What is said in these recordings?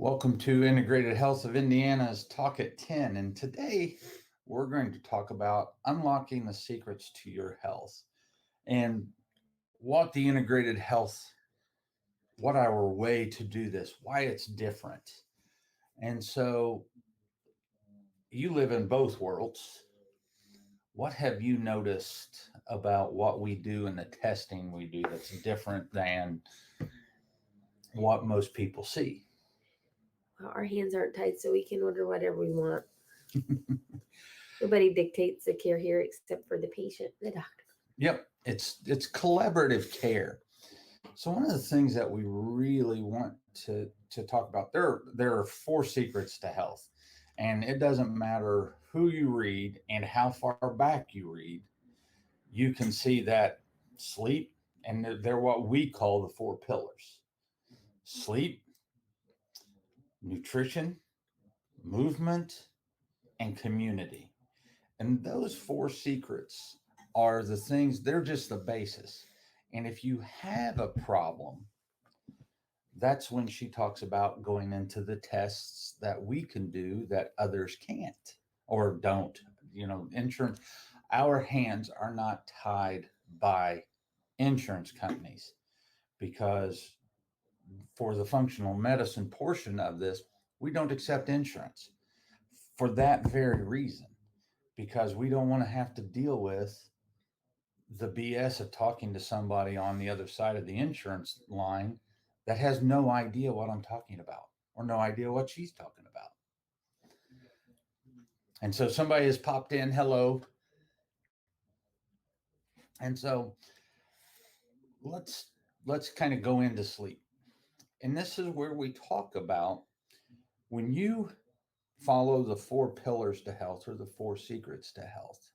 Welcome to Integrated Health of Indiana's Talk at 10. And today we're going to talk about unlocking the secrets to your health and what the integrated health, what our way to do this, why it's different. And so you live in both worlds. What have you noticed about what we do and the testing we do that's different than what most people see? Well, our hands aren't tied, so we can order whatever we want. Nobody dictates the care here except for the patient, the doctor. Yep, it's collaborative care. So one of the things that we really want to talk about, there are four secrets to health. And it doesn't matter who you read and how far back you read, you can see that sleep, and they're what we call the four pillars: sleep, nutrition, movement, and community. And those four secrets are the things, they're just the basis. And if you have a problem, that's when she talks about going into the tests that we can do that others can't or don't. Insurance, our hands are not tied by insurance companies because for the functional medicine portion of this, we don't accept insurance for that very reason, because we don't want to have to deal with the BS of talking to somebody on the other side of the insurance line that has no idea what I'm talking about or no idea what she's talking about. And so somebody has popped in, hello. And so let's kind of go into sleep. And this is where we talk about when you follow the four pillars to health or the four secrets to health,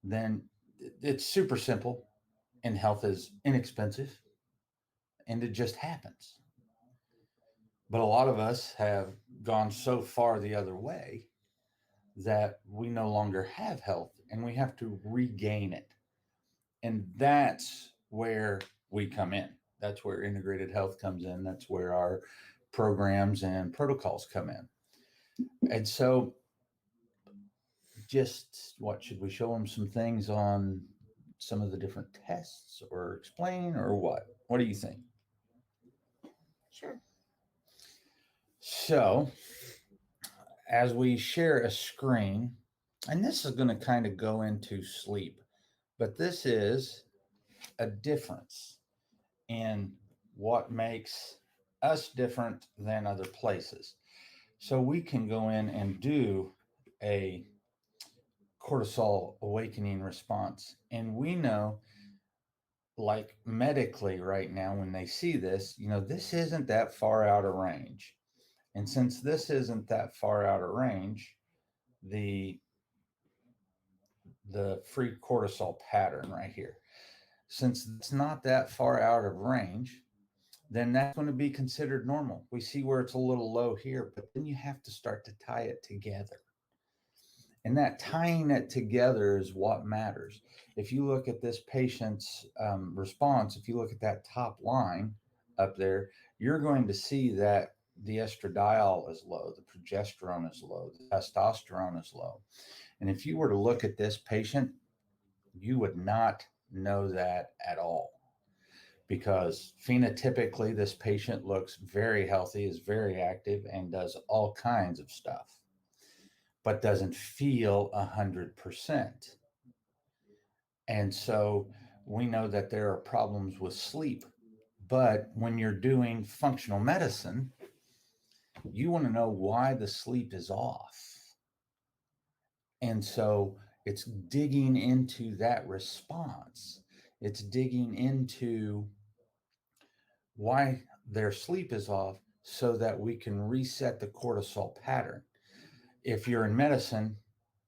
then it's super simple, and health is inexpensive and it just happens. But a lot of us have gone so far the other way that we no longer have health and we have to regain it. And that's where we come in. That's where integrated health comes in. That's where our programs and protocols come in. And so, just what should we show them some things on some of the different tests or explain or what? What do you think? Sure. So, as we share a screen, and this is going to kind of go into sleep, but this is a difference in what makes us different than other places. So we can go in and do a cortisol awakening response. And we know, like medically right now, when they see this, this isn't that far out of range. And since this isn't that far out of range, the free cortisol pattern right here, since it's not that far out of range, then that's going to be considered normal. We see where it's a little low here, but then you have to start to tie it together. And that tying it together is what matters. If you look at this patient's response, if you look at that top line up there, you're going to see that the estradiol is low, the progesterone is low, the testosterone is low. And if you were to look at this patient, you would not know that at all, because phenotypically this patient looks very healthy, is very active, and does all kinds of stuff, but doesn't feel 100%. And so we know that there are problems with sleep. But when you're doing functional medicine, you want to know why the sleep is off. And so it's digging into that response. It's digging into why their sleep is off so that we can reset the cortisol pattern. If you're in medicine,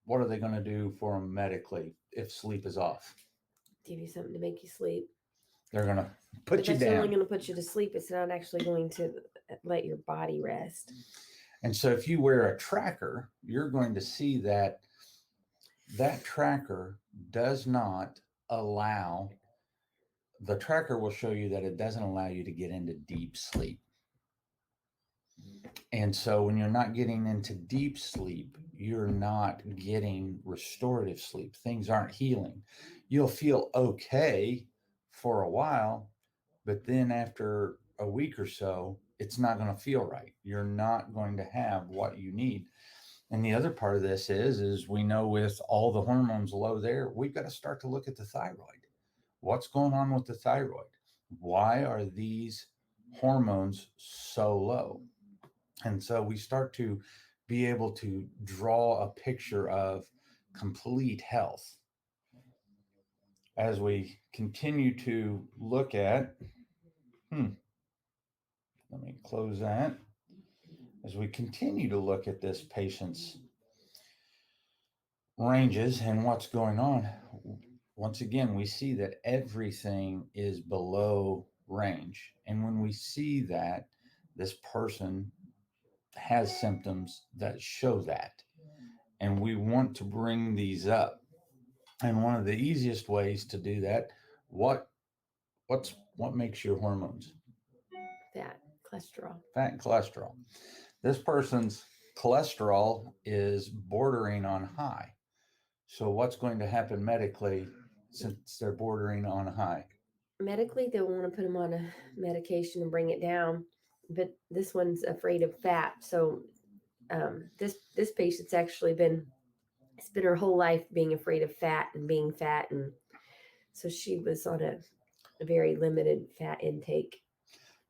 what are they going to do for them medically if sleep is off? Give you something to make you sleep. They're going to put you That's down. only going to put you to sleep. It's not actually going to let your body rest. And so if you wear a tracker, you're going to see that that tracker does not allow, the tracker will show you that it doesn't allow you to get into deep sleep. And so when you're not getting into deep sleep, you're not getting restorative sleep. Things aren't healing. You'll feel okay for a while, but then after a week or so, it's not going to feel right. You're not going to have what you need. And the other part of this is we know with all the hormones low there, we've got to start to look at the thyroid. What's going on with the thyroid? Why are these hormones so low? And so we start to be able to draw a picture of complete health. As we continue to look at, let me close that. As we continue to look at this patient's ranges and what's going on, once again, we see that everything is below range. And when we see that, this person has symptoms that show that. And we want to bring these up. And one of the easiest ways to do that, what makes your hormones? Fat, cholesterol. Fat and cholesterol. This person's cholesterol is bordering on high. So what's going to happen medically since they're bordering on high? Medically, they'll want to put them on a medication and bring it down. But this one's afraid of fat. So this patient's actually it's been her whole life being afraid of fat and being fat. And so she was on a very limited fat intake.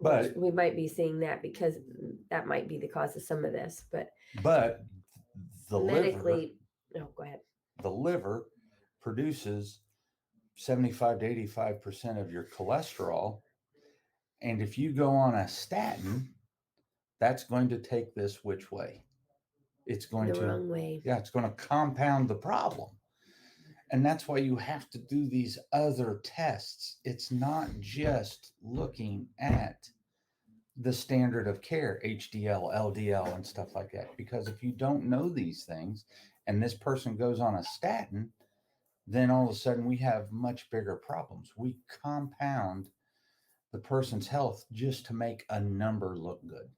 But we might be seeing that because that might be the cause of some of this. But the medically, go ahead. The liver produces 75 to 85% of your cholesterol. And if you go on a statin, that's going to take this which way? It's going the wrong way. Yeah, it's going to compound the problem. And that's why you have to do these other tests. It's not just looking at the standard of care, HDL, LDL, and stuff like that. Because if you don't know these things and this person goes on a statin, then all of a sudden we have much bigger problems. We compound the person's health just to make a number look good.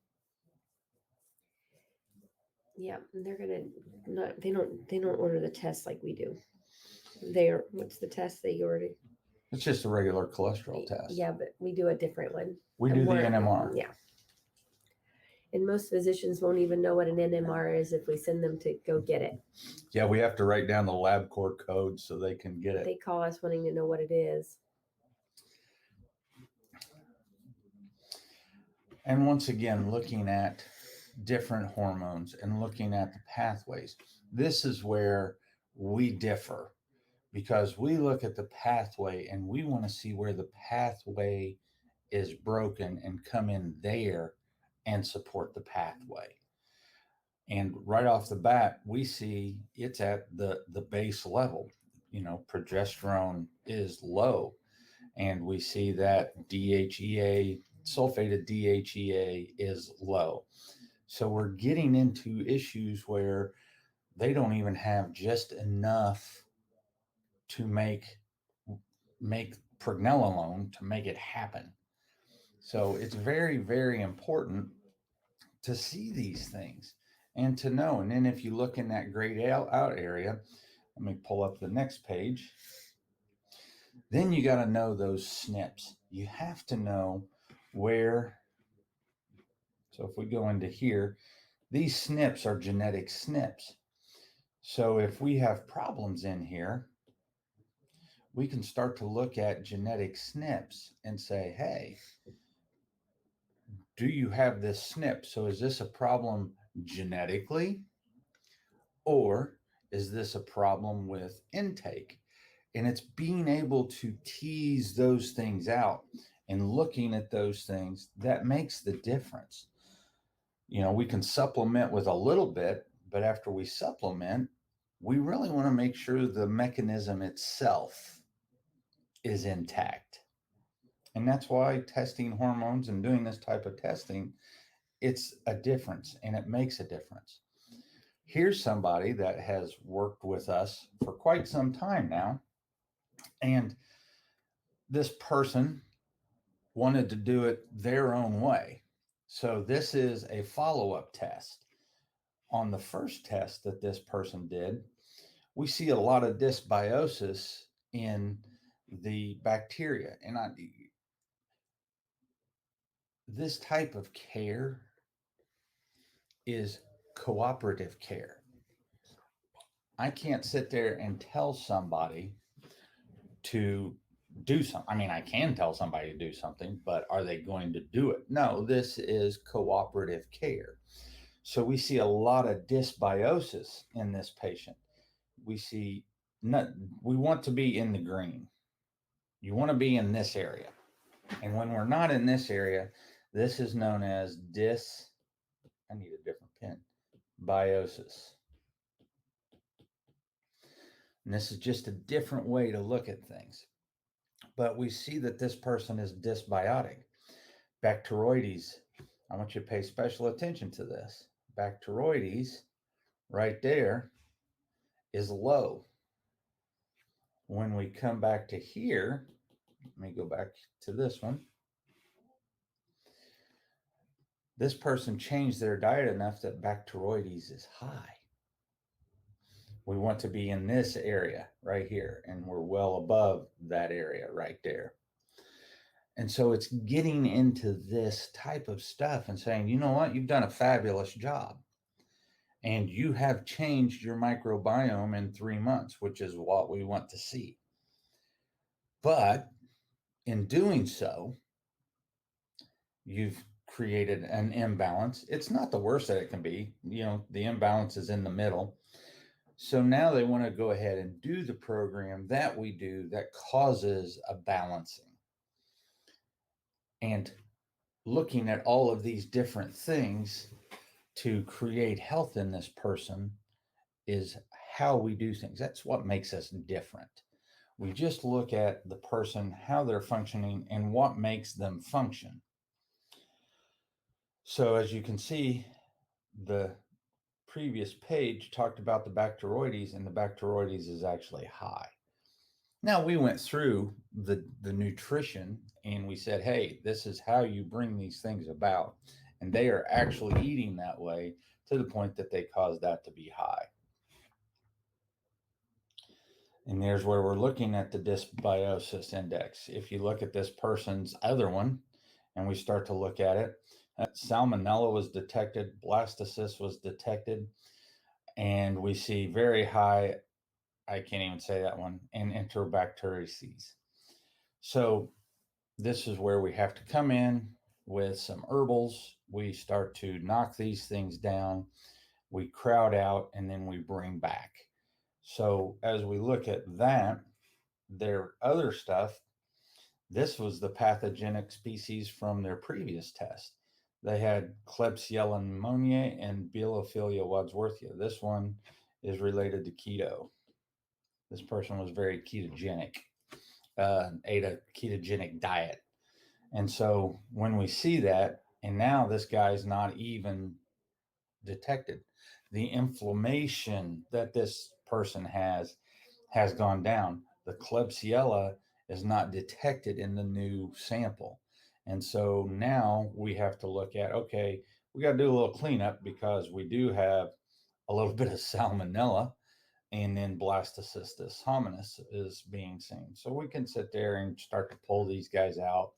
Yeah, they're gonna they don't order the test like we do. What's the test they order? It's just a regular cholesterol test. Yeah, but we do a different one. We do the NMR. Yeah. And most physicians won't even know what an NMR is if we send them to go get it. Yeah, we have to write down the LabCorp code so they can get it. They call us wanting to know what it is. And once again, looking at different hormones and looking at the pathways, this is where we differ, because we look at the pathway and we want to see where the pathway is broken and come in there and support the pathway. And right off the bat, we see it's at the base level. Progesterone is low, and we see that DHEA, sulfated DHEA, is low. So we're getting into issues where they don't even have just enough to make pregnenolone to make it happen. So it's very, very important to see these things and to know. And then if you look in that grayed out area, let me pull up the next page. Then you got to know those SNPs. You have to know where. So if we go into here, these SNPs are genetic SNPs. So if we have problems in here, we can start to look at genetic SNPs and say, hey, do you have this SNP? So is this a problem genetically, or is this a problem with intake? And it's being able to tease those things out and looking at those things that makes the difference. We can supplement with a little bit, but after we supplement, we really want to make sure the mechanism itself is intact. And that's why testing hormones and doing this type of testing, it's a difference, and it makes a difference. Here's somebody that has worked with us for quite some time now. And this person wanted to do it their own way. So this is a follow-up test. On the first test that this person did, we see a lot of dysbiosis in the bacteria. And this type of care is cooperative care. I can't sit there and tell somebody to do something. I mean, I can tell somebody to do something, but are they going to do it? No, this is cooperative care. So we see a lot of dysbiosis in this patient. We see not, we want to be in the green. You want to be in this area. And when we're not in this area, this is known as I need a different pen, biosis. And this is just a different way to look at things. But we see that this person is dysbiotic. Bacteroides, I want you to pay special attention to this. Bacteroides right there is low. When we come back to here, let me go back to this one. This person changed their diet enough that Bacteroides is high. We want to be in this area right here, and we're well above that area right there. And so it's getting into this type of stuff and saying, you know what, you've done a fabulous job. And you have changed your microbiome in 3 months, which is what we want to see. But in doing so, you've created an imbalance. It's not the worst that it can be. The imbalance is in the middle. So now they want to go ahead and do the program that we do that causes a balancing. And looking at all of these different things to create health in this person is how we do things. That's what makes us different. We just look at the person, how they're functioning, and what makes them function. So as you can see, the previous page talked about the Bacteroides, and the Bacteroides is actually high. Now we went through the nutrition and we said, hey, this is how you bring these things about. And they are actually eating that way to the point that they cause that to be high. And there's where we're looking at the dysbiosis index. If you look at this person's other one and we start to look at it, salmonella was detected, blastocyst was detected, and we see very high, I can't even say that one, and Enterobacteriaceae. So this is where we have to come in with some herbals. We start to knock these things down, we crowd out, and then we bring back. So as we look at that, their other stuff, this was the pathogenic species from their previous test. They had Klebsiella pneumoniae and Bielophilia wadsworthia. This one is related to keto. This person was very ketogenic, ate a ketogenic diet. And so when we see that, and now this guy's not even detected, the inflammation that this person has gone down. The Klebsiella is not detected in the new sample. And so now we have to look at, okay, we got to do a little cleanup because we do have a little bit of salmonella, and then Blastocystis hominis is being seen. So we can sit there and start to pull these guys out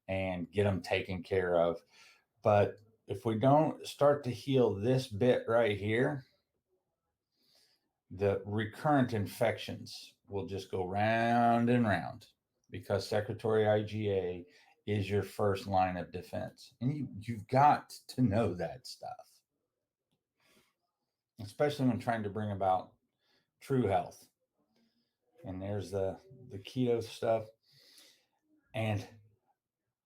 and get them taken care of. But if we don't start to heal this bit right here, the recurrent infections will just go round and round because secretory IgA is your first line of defense. And you've got to know that stuff, especially when trying to bring about true health. And there's the keto stuff. And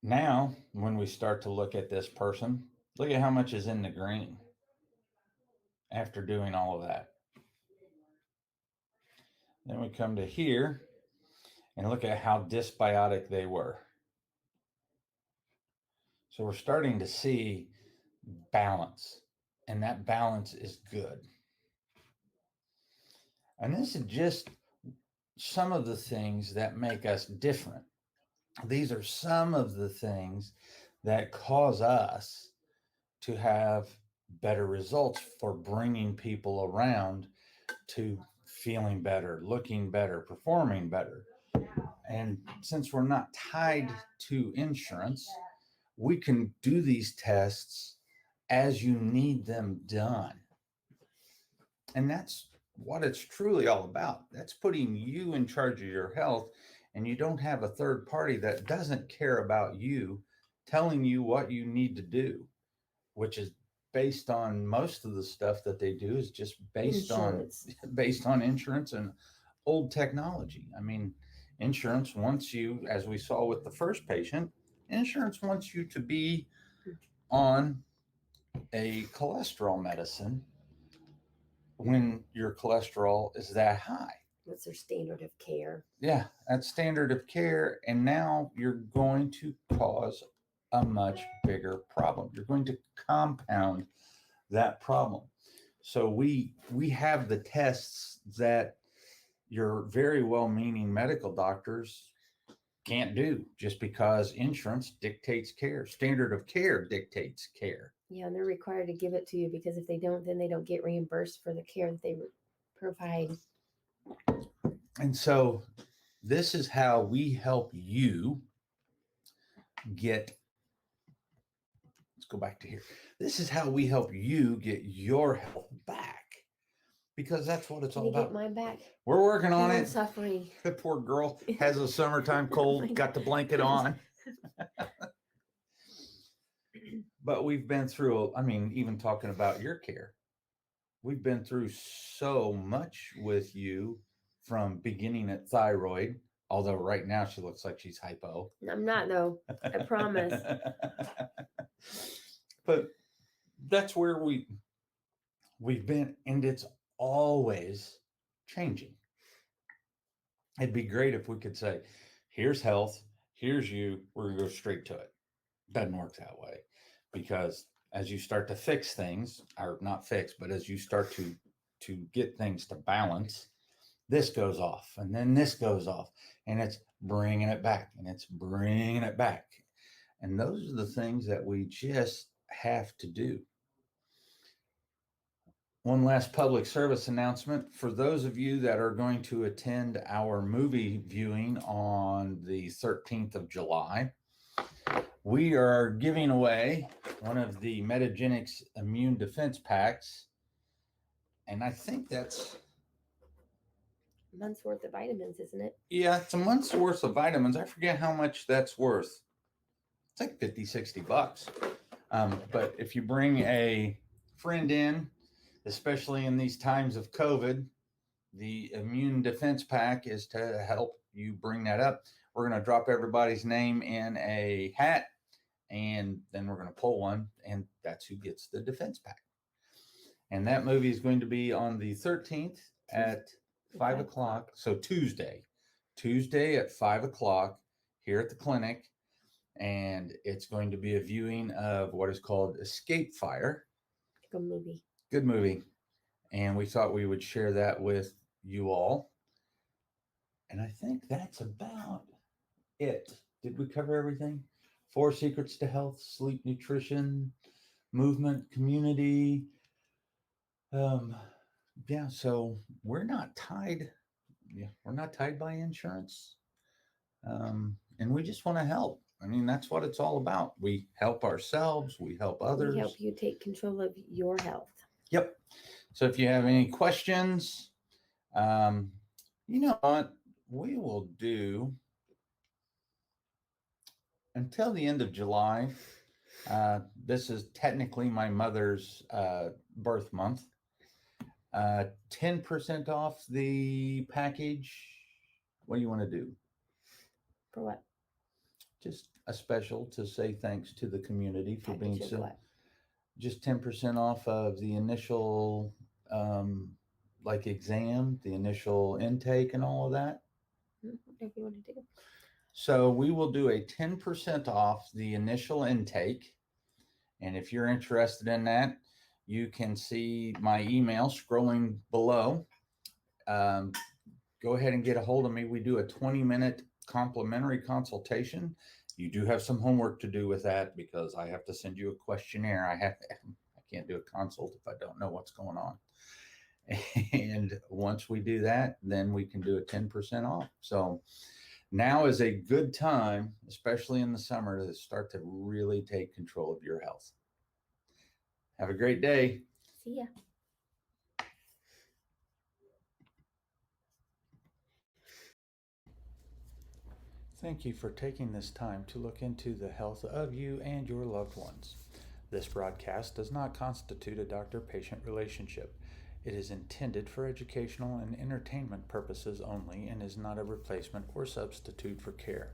now when we start to look at this person, look at how much is in the green after doing all of that. Then we come to here and look at how dysbiotic they were. So we're starting to see balance, and that balance is good. And this is just some of the things that make us different. These are some of the things that cause us to have better results for bringing people around to feeling better, looking better, performing better. And since we're not tied to insurance, we can do these tests as you need them done. And that's what it's truly all about. That's putting you in charge of your health, and you don't have a third party that doesn't care about you telling you what you need to do, which is based on most of the stuff that they do is just based Insurance. on based on insurance and old technology. I mean, insurance wants you, as we saw with the first patient, insurance wants you to be on a cholesterol medicine when your cholesterol is that high. What's their standard of care? Yeah, that's standard of care. And now you're going to cause a much bigger problem. You're going to compound that problem. So we have the tests that your very well-meaning medical doctors can't do just because insurance dictates care. Standard of care dictates care. Yeah, and they're required to give it to you because if they don't, then they don't get reimbursed for the care that they provide. And so this is how we help you get, let's go back to here. This is how we help you get your health back, because that's what it's Can all you get about. mine back? We're working on I'm it. suffering. The poor girl has a summertime cold, got the blanket on. But we've been through, I mean, even talking about your care, we've been through so much with you from beginning at thyroid, although right now she looks like she's hypo. I'm not though. I promise. But that's where we've been, and it's always changing. It'd be great if we could say, here's health, here's you, we're gonna go straight to it. Doesn't work that way, because as you start to fix things, or not fix, but as you start to get things to balance, this goes off, and then this goes off, and it's bringing it back, and it's bringing it back. And those are the things that we just have to do. One last public service announcement for those of you that are going to attend our movie viewing on the 13th of July. We are giving away one of the Metagenics immune defense packs. And I think that's A month's worth of vitamins, isn't it? yeah, it's a month's worth of vitamins. I forget how much that's worth. It's like 50, 60 bucks. But if you bring a friend in, especially in these times of COVID, the immune defense pack is to help you bring that up. We're going to drop everybody's name in a hat, and then we're going to pull one, and that's who gets the defense pack. And that movie is going to be on the 13th at 5 o'clock. So Tuesday at 5 o'clock here at the clinic. And it's going to be a viewing of what is called Escape Fire. Good movie. Good movie. And we thought we would share that with you all. And I think that's about it. Did we cover everything? 4 secrets to health: sleep, nutrition, movement, community. Yeah, so we're not tied. Yeah, we're not tied by insurance. And we just want to help. I mean, that's what it's all about. We help ourselves, we help others. We help you take control of your health. Yep. So if you have any questions, you know what we will do until the end of July. This is technically my mother's birth month. 10% off the package. What do you want to do? For what? Just a special to say thanks to the community for being Package of so. what? Just 10% off of the initial like exam, the initial intake and all of that. Whatever you want to do. So we will do a 10% off the initial intake. And if you're interested in that, you can see my email scrolling below. Go ahead and get a hold of me. We do a 20-minute complimentary consultation. You do have some homework to do with that because I have to send you a questionnaire. I can't do a consult if I don't know what's going on. And once we do that, then we can do a 10% off. So now is a good time, especially in the summer, to start to really take control of your health. Have a great day. See ya. Thank you for taking this time to look into the health of you and your loved ones. This broadcast does not constitute a doctor-patient relationship. It is intended for educational and entertainment purposes only and is not a replacement or substitute for care.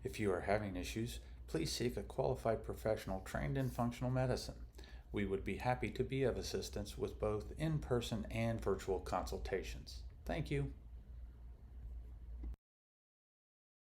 If you are having issues, please seek a qualified professional trained in functional medicine. We would be happy to be of assistance with both in-person and virtual consultations. Thank you.